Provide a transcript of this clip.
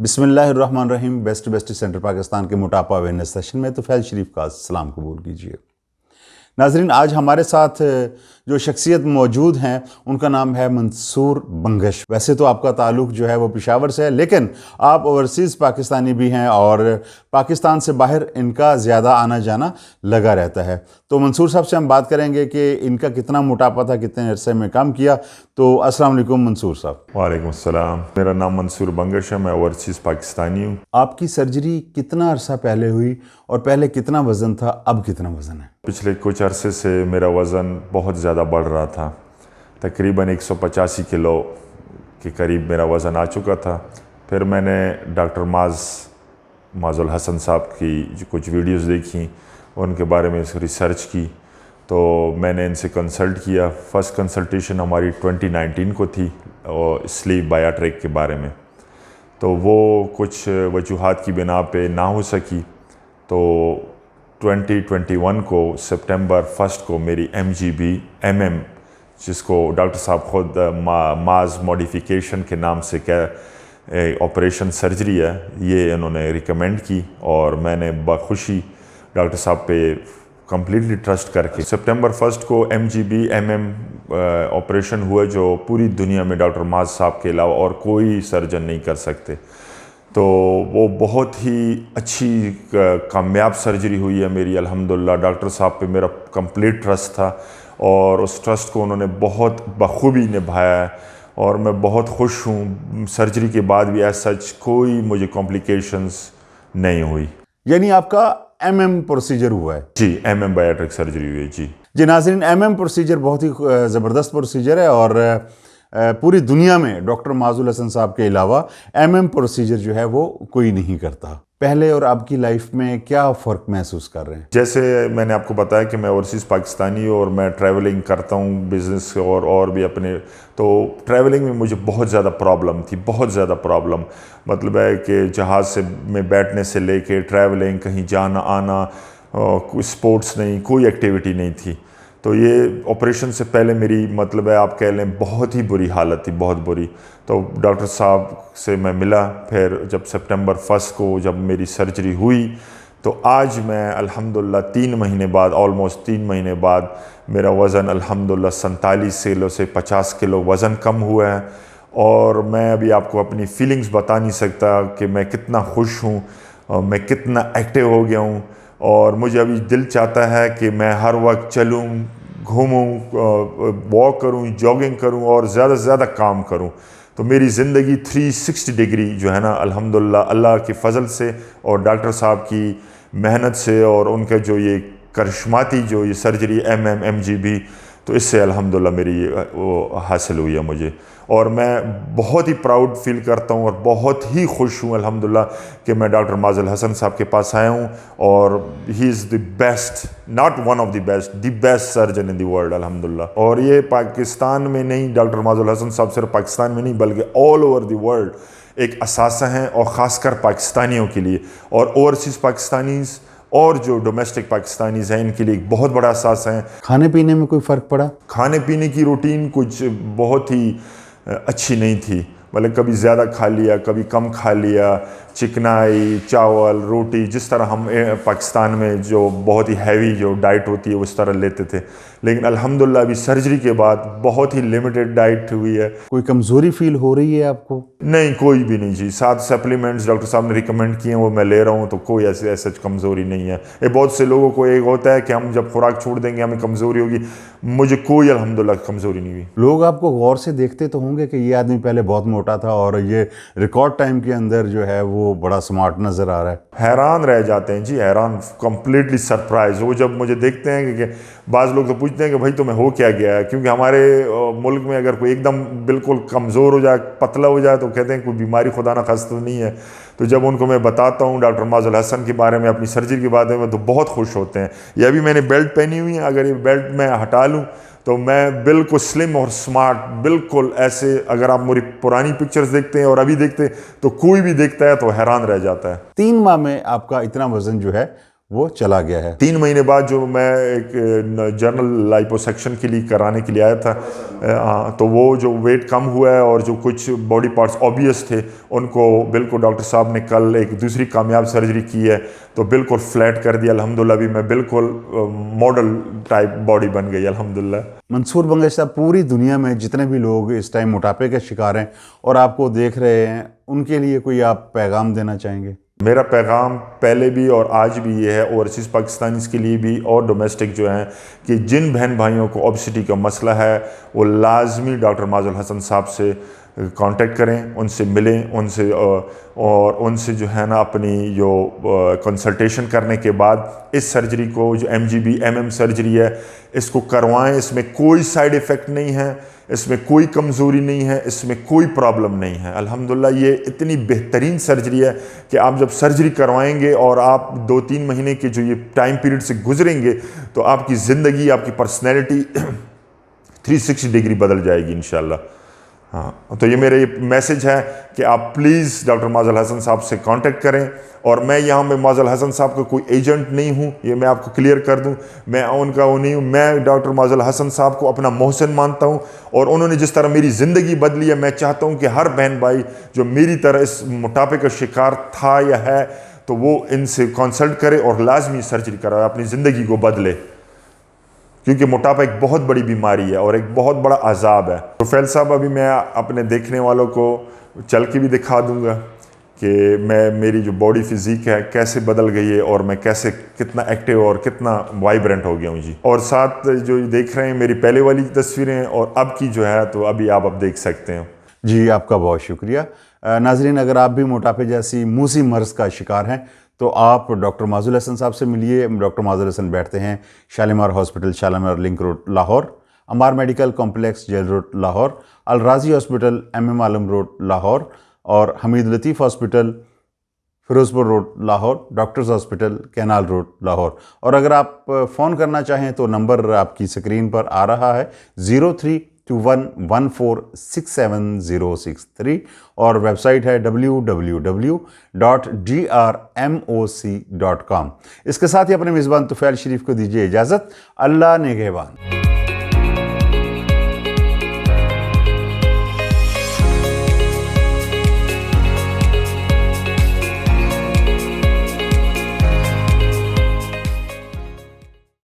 بسم اللہ الرحمن الرحیم۔ بیسٹ سینٹر پاکستان کے موٹاپا اویئرنیس سیشن میں طفیل شریف کا سلام قبول کیجیے۔ ناظرین، آج ہمارے ساتھ جو شخصیت موجود ہیں ان کا نام ہے منصور بنگش۔ ویسے تو آپ کا تعلق جو ہے وہ پشاور سے ہے، لیکن آپ اوورسیز پاکستانی بھی ہیں اور پاکستان سے باہر ان کا زیادہ آنا جانا لگا رہتا ہے۔ تو منصور صاحب سے ہم بات کریں گے کہ ان کا کتنا موٹاپا تھا، کتنے عرصے میں کم کیا۔ تو السلام علیکم منصور صاحب۔ وعلیکم السلام، میرا نام منصور بنگش ہے، میں اوورسیز پاکستانی ہوں۔ آپ کی سرجری کتنا عرصہ پہلے ہوئی اور پہلے کتنا وزن تھا، اب کتنا وزن ہے؟ پچھلے کچھ عرصے سے میرا وزن بہت زیادہ بڑھ رہا تھا، تقریباً 185 کلو کے قریب میرا وزن آ چکا تھا۔ پھر میں نے ڈاکٹر معاذ الحسن صاحب کی جو کچھ ویڈیوز دیکھیں، ان کے بارے میں ریسرچ کی، تو میں نے ان سے کنسلٹ کیا۔ فرسٹ کنسلٹیشن ہماری 2019 کو تھی اور سلیپ بایاٹرک کے بارے میں، تو وہ کچھ وجوہات کی بنا پہ نہ ہو سکی۔ تو 2021 کو سپٹمبر 1 کو میری MGB جس کو ڈاکٹر صاحب خود ماز موڈیفیکیشن کے نام سے آپریشن سرجری ہے، یہ انہوں نے ریکمینڈ کی، اور میں نے بخوشی ڈاکٹر صاحب پہ کمپلیٹلی ٹرسٹ کر کے سپٹمبر 1 کو MGB آپریشن ہوا، جو پوری دنیا میں ڈاکٹر معاذ صاحب کے علاوہ اور کوئی سرجن نہیں کر سکتے۔ تو وہ بہت ہی اچھی کامیاب سرجری ہوئی ہے میری، الحمدللہ۔ ڈاکٹر صاحب پہ میرا کمپلیٹ ٹرسٹ تھا اور اس ٹرسٹ کو انہوں نے بہت بخوبی نبھایا ہے، اور میں بہت خوش ہوں۔ سرجری کے بعد بھی ایز سچ کوئی مجھے کمپلیکیشنز نہیں ہوئی۔ یعنی آپ کا پروسیجر ہوا ہے؟ جی، بایاٹرک سرجری ہوئی ہے۔ جی ناظرین، پروسیجر بہت ہی زبردست پروسیجر ہے، اور پوری دنیا میں ڈاکٹر معاذ الحسن صاحب کے علاوہ پروسیجر جو ہے وہ کوئی نہیں کرتا۔ پہلے اور اب کی لائف میں کیا فرق محسوس کر رہے ہیں؟ جیسے میں نے آپ کو بتایا کہ میں اوورسیز پاکستانی ہوں اور میں ٹریولنگ کرتا ہوں بزنس اور بھی اپنے، تو ٹریولنگ میں مجھے بہت زیادہ پرابلم تھی، بہت زیادہ پرابلم۔ مطلب ہے کہ جہاز میں بیٹھنے سے لے کے ٹریولنگ، کہیں جانا آنا، کوئی سپورٹس نہیں، کوئی ایکٹیویٹی نہیں تھی۔ تو یہ آپریشن سے پہلے میری مطلب ہے آپ کہہ لیں بہت ہی بری حالت تھی، بہت بری۔ تو ڈاکٹر صاحب سے میں ملا، پھر جب سپٹمبر 1 کو جب میری سرجری ہوئی، تو آج میں الحمدللہ 3 مہینے بعد، آلموسٹ 3 مہینے بعد، میرا وزن الحمدللہ 47 کلو سے 50 کلو وزن کم ہوا ہے۔ اور میں ابھی آپ کو اپنی فیلنگز بتا نہیں سکتا کہ میں کتنا خوش ہوں، میں کتنا ایکٹیو ہو گیا ہوں، اور مجھے ابھی دل چاہتا ہے کہ میں ہر وقت چلوں، گھوموں، واک کروں، جاگنگ کروں اور زیادہ سے زیادہ کام کروں۔ تو میری زندگی 360 ڈگری جو ہے نا، الحمدللہ اللہ کے فضل سے اور ڈاکٹر صاحب کی محنت سے اور ان کا جو یہ کرشماتی جو یہ سرجری MGB، تو اس سے الحمدللہ میری وہ حاصل ہوئی ہے مجھے، اور میں بہت ہی پراؤڈ فیل کرتا ہوں اور بہت ہی خوش ہوں الحمدللہ کہ میں ڈاکٹر معاذ الحسن صاحب کے پاس آیا ہوں، اور ہی is the best, not one of the best, the best surgeon in the world الحمدللہ۔ اور یہ پاکستان میں نہیں، ڈاکٹر معاذ الحسن صاحب صرف پاکستان میں نہیں بلکہ آل اوور دی ورلڈ ایک اثاثہ ہیں، اور خاص کر پاکستانیوں کے لیے، اور اوورسیز پاکستانیز اور جو ڈومیسٹک پاکستانیز ہیں ان کے لیے ایک بہت بڑا اثاثہ ہیں۔ کھانے پینے میں کوئی فرق پڑا؟ کھانے پینے کی روٹین کچھ بہت ہی اچھی نہیں تھی، مطلب کبھی زیادہ کھا لیا، کبھی کم کھا لیا، چکنائی، چاول، روٹی، جس طرح ہم پاکستان میں جو بہت ہی ہیوی جو ڈائٹ ہوتی ہے اس طرح لیتے تھے، لیکن الحمدللہ ابھی سرجری کے بعد بہت ہی لمیٹڈ ڈائٹ ہوئی ہے۔ کوئی کمزوری فیل ہو رہی ہے آپ کو؟ نہیں، کوئی بھی نہیں جی۔ 7 سپلیمنٹس ڈاکٹر صاحب نے ریکمینڈ کیے ہیں، وہ میں لے رہا ہوں، تو کوئی ایسے کمزوری نہیں ہے۔ یہ بہت سے لوگوں کو ایک ہوتا ہے کہ ہم جب خوراک چھوڑ دیں گے ہمیں کمزوری ہوگی، مجھے کوئی الحمدللہ کمزوری نہیں ہوئی۔ لوگ آپ کو غور سے دیکھتے تو ہوں گے کہ یہ آدمی پہلے بہت موٹا تھا اور یہ ریکارڈ ٹائم کے اندر جو ہے وہ بڑا سمارٹ نظر آ رہا ہے۔ حیران رہ جاتے ہیں جی، حیران، کمپلیٹلی سرپرائز۔ وہ جب مجھے دیکھتے ہیں کہ بعض لوگ تو پوچھتے ہیں کہ بھائی تمہیں ہو کیا گیا ہے، کیونکہ ہمارے ملک میں اگر کوئی ایک دم بالکل کمزور ہو جائے، پتلا ہو جائے، تو کہتے ہیں کوئی بیماری خدا نہ خواستہ نہیں ہے۔ تو جب ان کو میں بتاتا ہوں ڈاکٹر معاذ الحسن کے بارے میں، اپنی سرجری کے بارے میں، تو بہت خوش ہوتے ہیں۔ یہ ابھی میں نے بیلٹ پہنی ہوئی ہے، اگر یہ بیلٹ میں ہٹا لوں تو میں بالکل سلم اور سمارٹ، بالکل ایسے، اگر آپ میری پرانی پکچرز دیکھتے ہیں اور ابھی دیکھتے ہیں تو کوئی بھی دیکھتا ہے تو حیران رہ جاتا ہے۔ 3 ماہ میں آپ کا اتنا وزن جو ہے وہ چلا گیا ہے. 3 مہینے بعد جو میں ایک جنرل لائپوسیکشن کے لیے کرانے کے لیے آیا تھا, تو وہ جو ویٹ کم ہوا ہے اور جو کچھ باڈی پارٹس اوبیس تھے ان کو بالکل ڈاکٹر صاحب نے کل ایک دوسری کامیاب سرجری کی ہے تو بالکل فلیٹ کر دیا. الحمدللہ بھی میں بالکل ماڈل ٹائپ باڈی بن گئی الحمدللہ. منصور بنگش صاحب, پوری دنیا میں جتنے بھی لوگ اس ٹائم موٹاپے کے شکار ہیں اور آپ کو دیکھ رہے ہیں, ان کے لیے کوئی آپ پیغام دینا چاہیں گے؟ میرا پیغام پہلے بھی اور آج بھی یہ ہے, اوورسیز پاکستانیز کے لیے بھی اور ڈومیسٹک جو ہیں, کہ جن بہن بھائیوں کو اوبیسٹی کا مسئلہ ہے وہ لازمی ڈاکٹر معاذ الحسن صاحب سے کانٹیکٹ کریں, ان سے ملیں, ان سے اور ان سے جو ہے نا اپنی جو کنسلٹیشن کرنے کے بعد اس سرجری کو جو MGB سرجری ہے اس کو کروائیں. اس میں کوئی سائیڈ ایفیکٹ نہیں ہے, اس میں کوئی کمزوری نہیں ہے, اس میں کوئی پرابلم نہیں ہے. الحمدللہ یہ اتنی بہترین سرجری ہے کہ آپ جب سرجری کروائیں گے اور آپ 2-3 مہینے کے جو یہ ٹائم پیریڈ سے گزریں گے تو آپ کی زندگی, آپ کی پرسنالٹی 360 ڈگری بدل جائے گی انشاءاللہ. ہاں, تو یہ میرا یہ میسیج ہے کہ آپ پلیز ڈاکٹر معاذ الحسن صاحب سے کانٹیکٹ کریں. اور میں یہاں میں معاذ الحسن صاحب کا کوئی ایجنٹ نہیں ہوں, یہ میں آپ کو کلیئر کر دوں, میں ان کا وہ نہیں ہوں. میں ڈاکٹر معاذ الحسن صاحب کو اپنا محسن مانتا ہوں اور انہوں نے جس طرح میری زندگی بدلی ہے, میں چاہتا ہوں کہ ہر بہن بھائی جو میری طرح اس موٹاپے کا شکار تھا یا ہے تو وہ ان سے کنسلٹ کرے اور لازمی سرجری کرائے, اپنی زندگی کو بدلے, کیونکہ موٹاپا ایک بہت بڑی بیماری ہے اور ایک بہت بڑا عذاب ہے. طفیل صاحب, ابھی میں اپنے دیکھنے والوں کو چل کے بھی دکھا دوں گا کہ میری جو باڈی فزیک ہے کیسے بدل گئی ہے اور میں کیسے کتنا ایکٹیو اور کتنا وائبرنٹ ہو گیا ہوں جی. اور ساتھ جو دیکھ رہے ہیں میری پہلے والی تصویریں اور اب کی جو ہے تو ابھی آپ اب دیکھ سکتے ہیں. جی, آپ کا بہت شکریہ. ناظرین, اگر آپ بھی موٹاپے جیسی موذی مرض کا شکار ہیں تو آپ ڈاکٹر معاذ الحسن صاحب سے ملیے. ڈاکٹر معاذ الحسن بیٹھتے ہیں Shalimar hospital, Shalimar link road Lahore, Amar medical complex jail road Lahore, Al-Razi hospital MM Alam road Lahore, اور Hameed Latif hospital Ferozepur road Lahore, doctors hospital canal road Lahore. اور اگر آپ فون کرنا چاہیں تو نمبر آپ کی اسکرین پر آ رہا ہے 0321146763, اور ویب سائٹ ہے www.drmoc.com. اس کے ساتھ ہی اپنے میزبان طفیل شریف کو دیجیے اجازت. اللہ نگہبان.